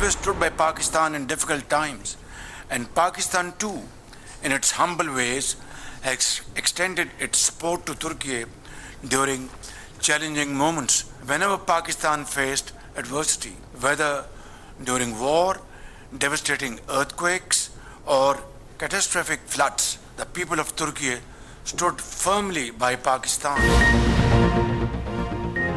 always stood by Pakistan in difficult times, and Pakistan too, in its humble ways, has extended its support to Turkey during challenging moments. Whenever Pakistan faced adversity, whether during war, devastating earthquakes, or catastrophic floods, the people of Turkey stood firmly by Pakistan.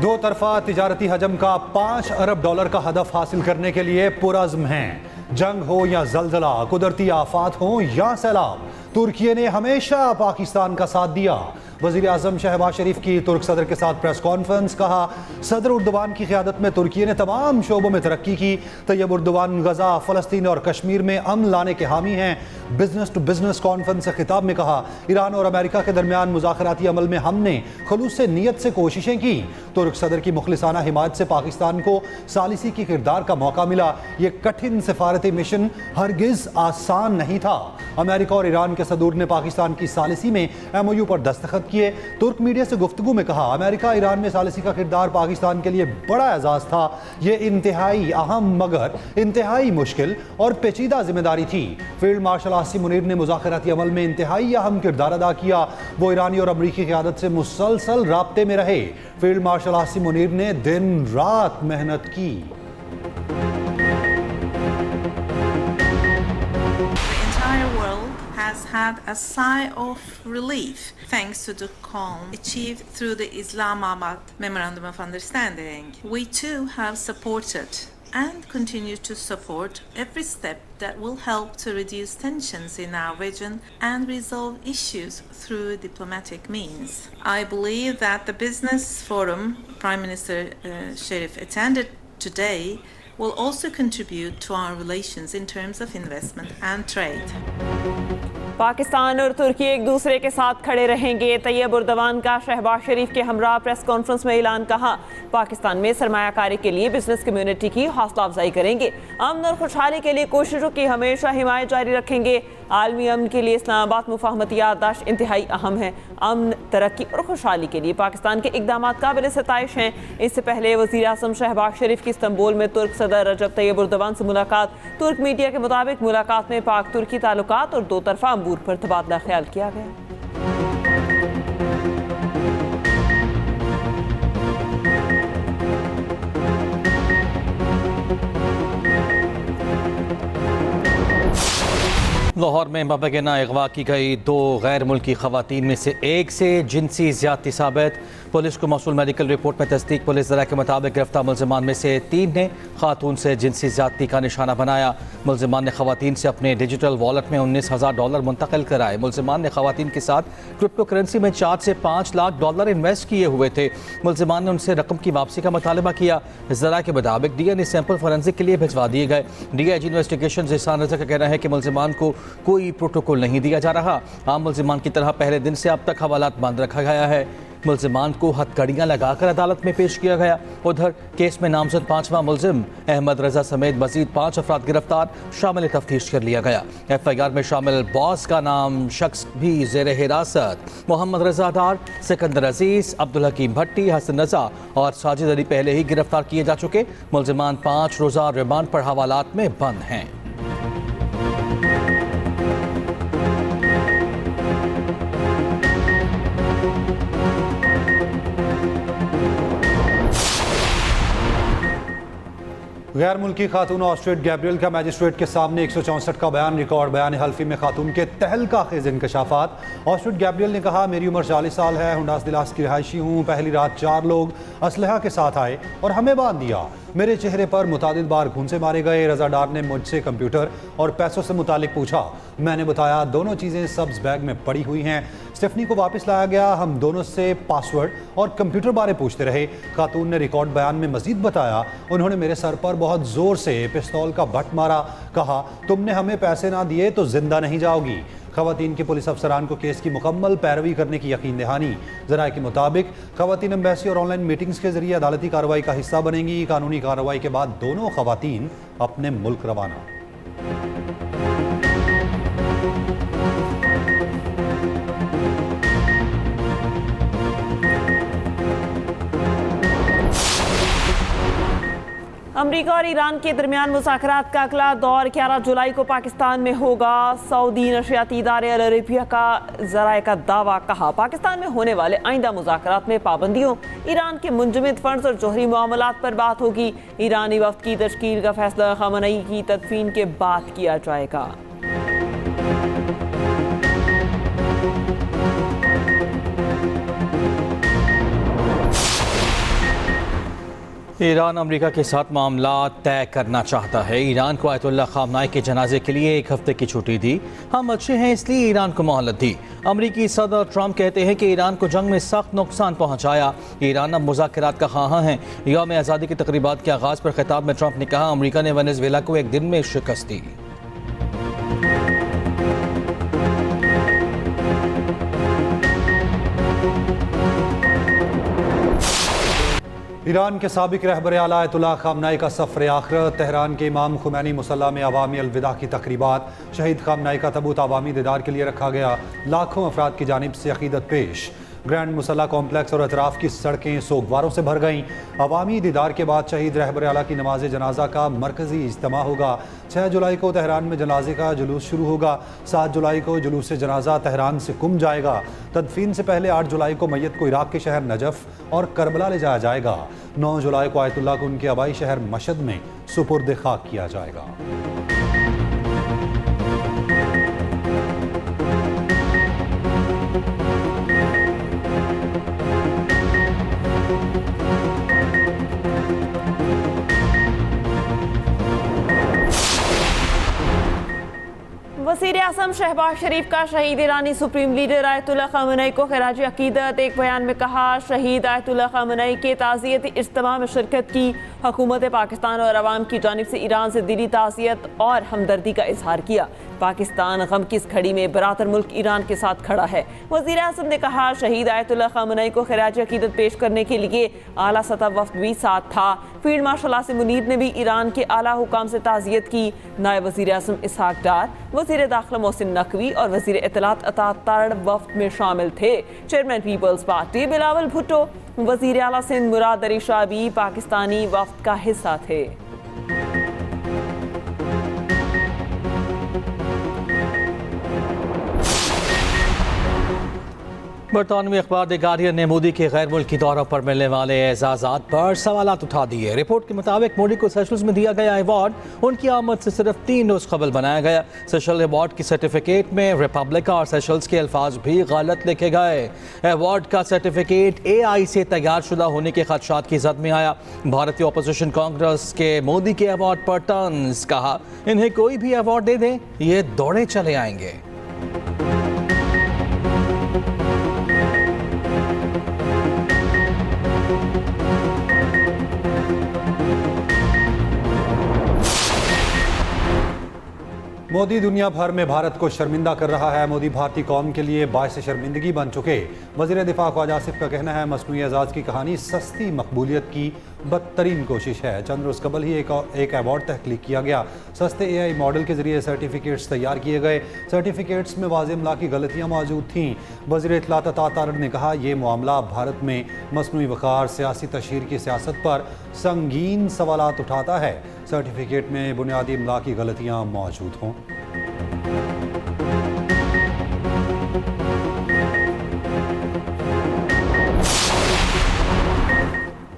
दो तरफा तिजारती हजम का $5 अरब का हदफ हासिल करने के लिए पुरज़्म हैं। जंग हो या जलजला, कुदरती आफात हो या सैलाब, तुर्की ने हमेशा पाकिस्तान का साथ दिया। वज़ीर आज़म शहबाज शरीफ की तुर्क सदर के साथ प्रेस कॉन्फ्रेंस। कहा, सदर उर्दवान की क़यादत में तुर्की ने तमाम शोबों में तरक्की की। तैयब उर्दवान गज़ा, फ़लस्तीन और कश्मीर में अमन लाने के हामी हैं। बिजनेस टू बिजनेस कॉन्फ्रेंस से खिताब में कहा, ईरान और अमेरिका के दरमियान मुज़ाकराती अमल में हमने खुलूस नीयत से कोशिशें की। तुर्क सदर की मुखलिसाना हिमायत से पाकिस्तान को सालिसी की किरदार का मौका मिला। ये कठिन सिफारती मिशन हरगिज़ आसान नहीं था। अमेरिका और ईरान के सदूर ने पाकिस्तान की सालिसी में MOU पर दस्तखत किए। तुर्क मीडिया से गुफ्तगू में कहा, अमेरिका ईरान में सालिसी का किरदार पाकिस्तान के लिए बड़ा एजाज था। ये इंतहाई अहम मगर इंतहाई मुश्किल और पेचीदा जिम्मेदारी थी। फील्ड मार्शल आसिम मुनीर ने मुज़ाकराती अमल में इंतहाई अहम किरदार अदा किया। वो ईरानी और अमरीकी क़यादत से मुसलसल राब्ते में रहे। फील्ड मार्शल आसिम मुनीर ने दिन रात मेहनत की। Has had a sigh of relief thanks to the calm achieved through the Islamabad Memorandum of Understanding. We too have supported and continue to support every step that will help to reduce tensions in our region and resolve issues through diplomatic means. I believe that the business forum Prime Minister Sharif attended today will also contribute to our relations in terms of investment and trade. Pakistan और तुर्की एक दूसरे के साथ खड़े रहेंगे। Tayyab Erdogan का शहबाज शरीफ के हमरा प्रेस कॉन्फ्रेंस में ऐलान। कहा, पाकिस्तान में सरमायाकारी के लिए बिजनेस कम्युनिटी की हौसला अफजाई करेंगे। अमन और खुशहाली के लिए कोशिशों की हमेशा हिमायत जारी रखेंगे। आलमी अमन के लिए इस्लामाबाद मुफाहमती याददाश्त इंतहाई अहम है। अमन, तरक्की और खुशहाली के लिए पाकिस्तान के इकदाम काबिल सिताइश हैं। इससे पहले वज़ीर आज़म शहबाज शरीफ की इस्तांबुल में तुर्क सदर रजब तैयब उर्दवान से मुलाकात। तुर्क मीडिया के मुताबिक मुलाकात में पाक तुर्की ताल्लुकात और दो तरफा अमूर पर तबादला ख्याल किया गया। लाहौर में मबैना अगवा की गई 2 गैर मुल्की खवातीन में से एक से जिनसी ज़्यादती साबित। पुलिस को मौसूल मेडिकल रिपोर्ट में तस्दीक। पुलिस ज़रा के मुताबिक गिरफ्तार मुलज़मान में से 3 ने खातून से जिनसी ज़्यादती का निशाना बनाया। मुलज़मान ने खवातीन से अपने डिजिटल वॉलेट में $19,000 मुंतकिल कराए। मुलज़मान ने खवातीन के साथ क्रिप्टो करेंसी में $4 से $5 लाख इन्वेस्ट किए हुए थे। मुलज़मान ने उनसे रकम की वापसी का मुतालबा किया। ज़रा के मुताबिक DNA सैंपल फॉरेंसिक के लिए भिजवा दिए गए। DIG इन्वेस्टिगेशन एहसान रज़ा का कहना है कि मुलज़मान को कोई प्रोटोकॉल नहीं दिया जा रहा। आम मुलज़मान की तरह पहले दिन से अब तक हवालात बंद रखा गया है। मुलज़मान को हथकड़ियाँ लगाकर अदालत में पेश किया गया। उधर केस में नामजद 5वां मुलजिम अहमद रजा समेत मजीद 5 अफराद गिरफ्तार, शामिल तफ्तीश कर लिया गया। FIR में शामिल बॉस का नाम शख्स भी ज़ेर हिरासत। मोहम्मद रजा डार, सिकंदर अजीज़, अब्दुल हकीम भट्टी, हसन रजा और साजिद अली पहले ही गिरफ्तार किए जा चुके। मुलज़मान 5 रोज़ा रिमांड पर हवालात में बंद हैं। गैर मुल्की खातून ऑस्ट्रेट गैब्रियल का मैजिस्ट्रेट के सामने 164 का बयान रिकॉर्ड। बयान हल्फी में खातून के तहलका खेज इंकशाफात। ऑस्ट्रेट गैब्रियल ने कहा, मेरी उम्र 40 साल है, हुंडास दिलास की रिहायशी हूँ। पहली रात 4 लोग असलहा के साथ आए और हमें बांध दिया। मेरे चेहरे पर मुतादिद बार घूंसे मारे गए। रजा डार ने मुझसे कंप्यूटर और पैसों से मुतालिक पूछा। मैंने बताया दोनों चीज़ें सब्ज बैग में पड़ी हुई हैं। स्टेफनी को वापस लाया गया। हम दोनों से पासवर्ड और कंप्यूटर बारे पूछते रहे। खातून ने रिकॉर्ड बयान में मजीद बताया, उन्होंने मेरे सर पर बहुत ज़ोर से पिस्तौल का बट मारा। कहा, तुमने हमें पैसे ना दिए तो जिंदा नहीं जाओगी। खवातीन के पुलिस अफसरान को केस की मुकम्मल पैरवी करने की यकीन दहानी। ज़राए के मुताबिक खवातीन एम्बेसी और ऑनलाइन मीटिंग्स के जरिए अदालती कार्रवाई का हिस्सा बनेंगी। कानूनी कार्रवाई के बाद दोनों खवातीन अपने मुल्क रवाना। अमरीका और ईरान के दरमियान मुज़ाकरात का अगला दौर 11 जुलाई को पाकिस्तान में होगा। सऊदी नशरियाती इदारे अल अरबिया का ज़राए का दावा, कहा पाकिस्तान में होने वाले आइंदा मुज़ाकरात में पाबंदियों, ईरान के मुंजमद फंड्स और जोहरी मामलात पर बात होगी। ईरानी वफ्द की तश्कील का फैसला ख़ामेनी की तदफीन के बाद किया जाएगा। ईरान अमेरिका के साथ मामला तय करना चाहता है। ईरान को आयतुल्लाह ख़ामनाई के जनाजे के लिए 1 हफ्ते की छुट्टी दी। हम अच्छे हैं इसलिए ईरान को मोहलत दी। अमरीकी सदर ट्रंप कहते हैं कि ईरान को जंग में सख्त नुकसान पहुंचाया। ईरान अब मुज़ाकरात का ख़्वाह है। यौम आज़ादी की तकरीबात के आगाज़ पर खिताब में ट्रंप ने कहा, अमरीका ने वेनेज़ुएला को 1 दिन में शिकस्त दी। ईरान के साबिक रहबर आला आयतुल्लाह ख़ामनाई का सफ़र आखिरत। तेहरान के इमाम खुमैनी मुसल्ला में अवामी अलविदा की तकरीबात। शहीद ख़ामनाई का तबूत अवामी दीदार के लिए रखा गया। लाखों अफराद की जानिब से अकीदत पेश। ग्रैंड मुसल्ला कॉम्प्लेक्स और अतराफ़ की सड़कें सोगवारों से भर गईं। अवामी दीदार के बाद शहीद रहबर आला की नमाज जनाजा का मरकज़ी इज्तिमा होगा। 6 जुलाई को तेहरान में जनाजे का जुलूस शुरू होगा। 7 जुलाई को जुलूस जनाजा तेहरान से कुम जाएगा। तदफीन से पहले 8 जुलाई को मैयत को इराक़ के शहर नजफ़ और करबला ले जाया जाएगा। 9 जुलाई को आयतुल्लाह को उनके आबाई शहर मशहद में सुपुर्द खाक किया जाएगा। वज़ीर आज़म शहबाज शरीफ का शहीद ईरानी सुप्रीम लीडर आयतुल्लाह ख़ामेनी को खिराज अक़ीदत। एक बयान में कहा, शहीद आयतुल्लाह ख़ामेनी के ताज़ियती इज्तिमा में शिरकत की। हुकूमत पाकिस्तान और अवाम की जानिब से ईरान से दिली ताज़ियत और हमदर्दी का इजहार किया। पाकिस्तान गम की इस घड़ी में बरातर मुल्क ईरान के साथ खड़ा है। वज़ीर आज़म ने कहा, शहीद आयतुल्लाह ख़ामेनी को खिराज अक़ीदत पेश करने के लिए आला सतह वफ़द भी साथ था। फील्ड मार्शल आसिम मुनीर ने भी ईरान के आला हुकाम से ताज़ियत की। नायब वज़ीर आज़म इसहाक डार, वज़ीर दाखिला मोहसिन नकवी और वज़ीर इत्तलात अता तारड़ वफ़द में शामिल थे। Chairman peoples party Bilawal Bhutto, वज़ीर आला सिंध मुराद अली शाह भी पाकिस्तानी वफ़द का हिस्सा थे। बरतानवी अखबार द गार्डियन ने मोदी के गैर मुल्की दौरों पर मिलने वाले एजाज़ात पर सवालात उठा दिए। रिपोर्ट के मुताबिक मोदी को सेशल्स में दिया गया अवार्ड उनकी आमद से सिर्फ 3 रोज़ कबल बनाया गया। सेशल अवार्ड की सर्टिफिकेट में रिपब्लिका और सेशल्स के अल्फाज भी गलत लिखे गए। अवार्ड का सर्टिफिकेट AI से तैयार शुदा होने के खदशात की जद में आया। भारतीय अपोजिशन कांग्रेस के मोदी के अवार्ड पर टर्न्स, कहा इन्हें कोई भी अवार्ड दे दें ये दौड़े चले आएंगे। मोदी दुनिया भर में भारत को शर्मिंदा कर रहा है। मोदी भारतीय कौम के लिए बायस शर्मिंदगी बन चुके। वज़ीर दिफा ख्वाजा आसिफ का कहना है, मसनूई एजाज़ की कहानी सस्ती मकबूलियत की बदतरीन कोशिश है। चंद रोज़ कबल ही एक अवार्ड तख्लीक किया गया। सस्ते AI मॉडल के जरिए सर्टिफिकेट्स तैयार किए गए। सर्टिफिकेट्स में वाज़ेह इमला की गलतियाँ मौजूद थीं। वज़ीर इत्तलात अता तारड़ ने कहा, ये मामला भारत में मसनूई वक़ार, सियासी तशहीर की सियासत पर संगीन सवालात उठाता है। सर्टिफिकेट में बुनियादी इमला की गलतियाँ मौजूद हों।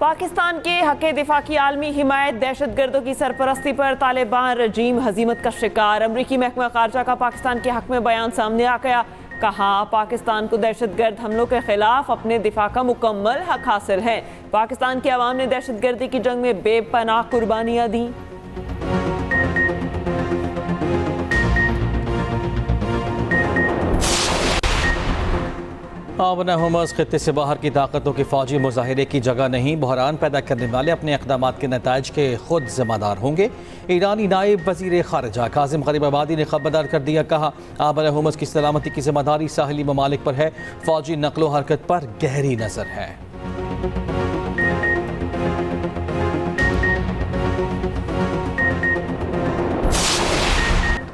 पाकिस्तान के हक़ दिफा की आलमी हिमायत, दहशत गर्दों की सरपरस्ती पर तालिबान रजीम हजीमत का शिकार। अमरीकी महकमा खारजा का पाकिस्तान के हक़ में बयान सामने आ गया। कहा, पाकिस्तान को दहशत गर्द हमलों के खिलाफ अपने दिफा का मुकम्मल हक़ हासिल है। पाकिस्तान के अवाम ने दहशत गर्दी की जंग में बेपनाह कुर्बानियाँ दी। आवन हुमस खित्ते से बाहर की ताकतों की फौजी मुजाहिरे की जगह नहीं। बहरान पैदा करने वाले अपने इक़दाम के नताइज के खुद जिम्मेदार होंगे। ईरानी नायब वज़ीर ख़ारिजा कासिम गरीबाबादी ने खबरदार कर दिया। कहा, आवन हुमस की सलामती की जिम्मेदारी साहिली ममालिक पर है। फौजी नकलो हरकत पर गहरी नज़र है।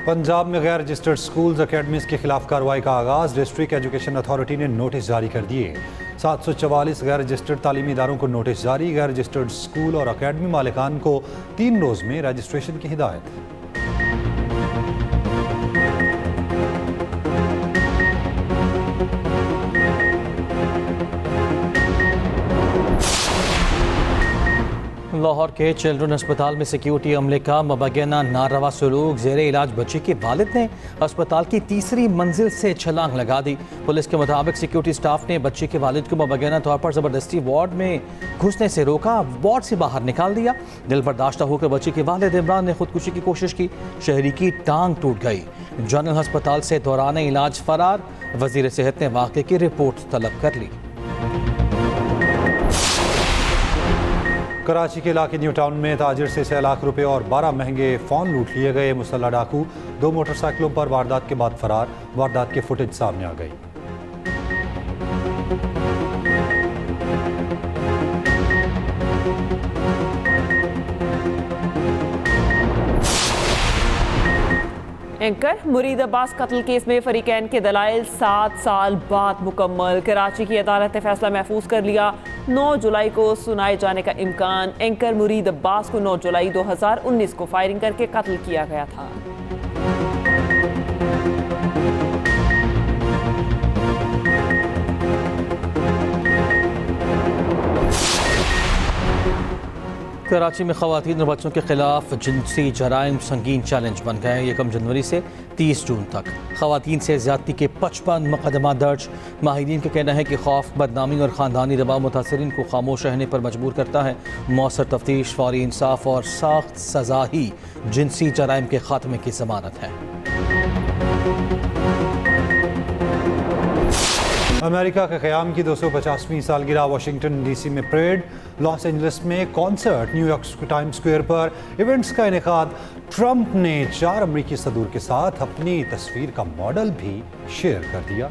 पंजाब में गैर रजिस्टर्ड स्कूल्स अकेडमीज़ के खिलाफ कार्रवाई का आगाज़। डिस्ट्रिक्ट एजुकेशन अथॉरिटी ने नोटिस जारी कर दिए। 744 गैर रजिस्टर्ड तालीमी इदारों को नोटिस जारी। गैर रजिस्टर्ड स्कूल और अकेडमी मालिकान को 3 रोज में रजिस्ट्रेशन की हिदायत। लाहौर के चिल्ड्रन अस्पताल में सिक्योरिटी अमले का मुबैना नारवा सलूक। ज़ेरे इलाज बच्चे के वालिद ने अस्पताल की 3री मंजिल से छलांग लगा दी। पुलिस के मुताबिक सिक्योरिटी स्टाफ ने बच्चे के वालिद को मुबैना तौर पर ज़बरदस्ती वार्ड में घुसने से रोका, वार्ड से बाहर निकाल दिया। दिल बर्दाश्त होकर बच्चे के वालिद इमरान ने खुदकुशी की कोशिश की। शहरी की टांग टूट गई। जनरल अस्पताल से दौरान इलाज फरार। वजीर सेहत ने वाक़े की रिपोर्ट तलब कर ली। कराची के इलाके न्यू टाउन में ताजिर से 6 लाख रुपए और 12 महंगे फ़ोन लूट लिए गए। मुसल्ला डाकू 2 मोटरसाइकिलों पर वारदात के बाद फरार। वारदात के फुटेज सामने आ गई। एंकर मुरीद अब्बास कत्ल केस में फरीकैन के दलाइल 7 साल बाद मुकम्मल। कराची की अदालत ने फैसला महफूज कर लिया। 9 जुलाई को सुनाए जाने का इम्कान। एंकर मुरीद अब्बास को 9 जुलाई 2019 को फायरिंग करके कत्ल किया गया था। कराची में खवातीन और बच्चों के खिलाफ जिनसी जराइम संगीन चैलेंज बन गए। 1 जनवरी से 30 जून तक खवातीन से ज्यादती के 55 मुकदमा दर्ज। माहिरीन का कहना है कि खौफ, बदनामी और ख़ानदानी दबाव मुतासरीन को खामोश रहने पर मजबूर करता है। मौसर तफ्तीश, फौरी इंसाफ और सख्त सजा ही जिनसी जराइम के खात्मे की ज़मानत है। अमेरिका के क़याम की 250वीं सालगिरह। वाशिंगटन डीसी में परेड। लॉस एंजलिस में कॉन्सर्ट। न्यूयॉर्क टाइम्स स्क्वायर पर इवेंट्स का इनेकाद। ट्रंप ने 4 अमरीकी सदूर के साथ अपनी तस्वीर का मॉडल भी शेयर कर दिया।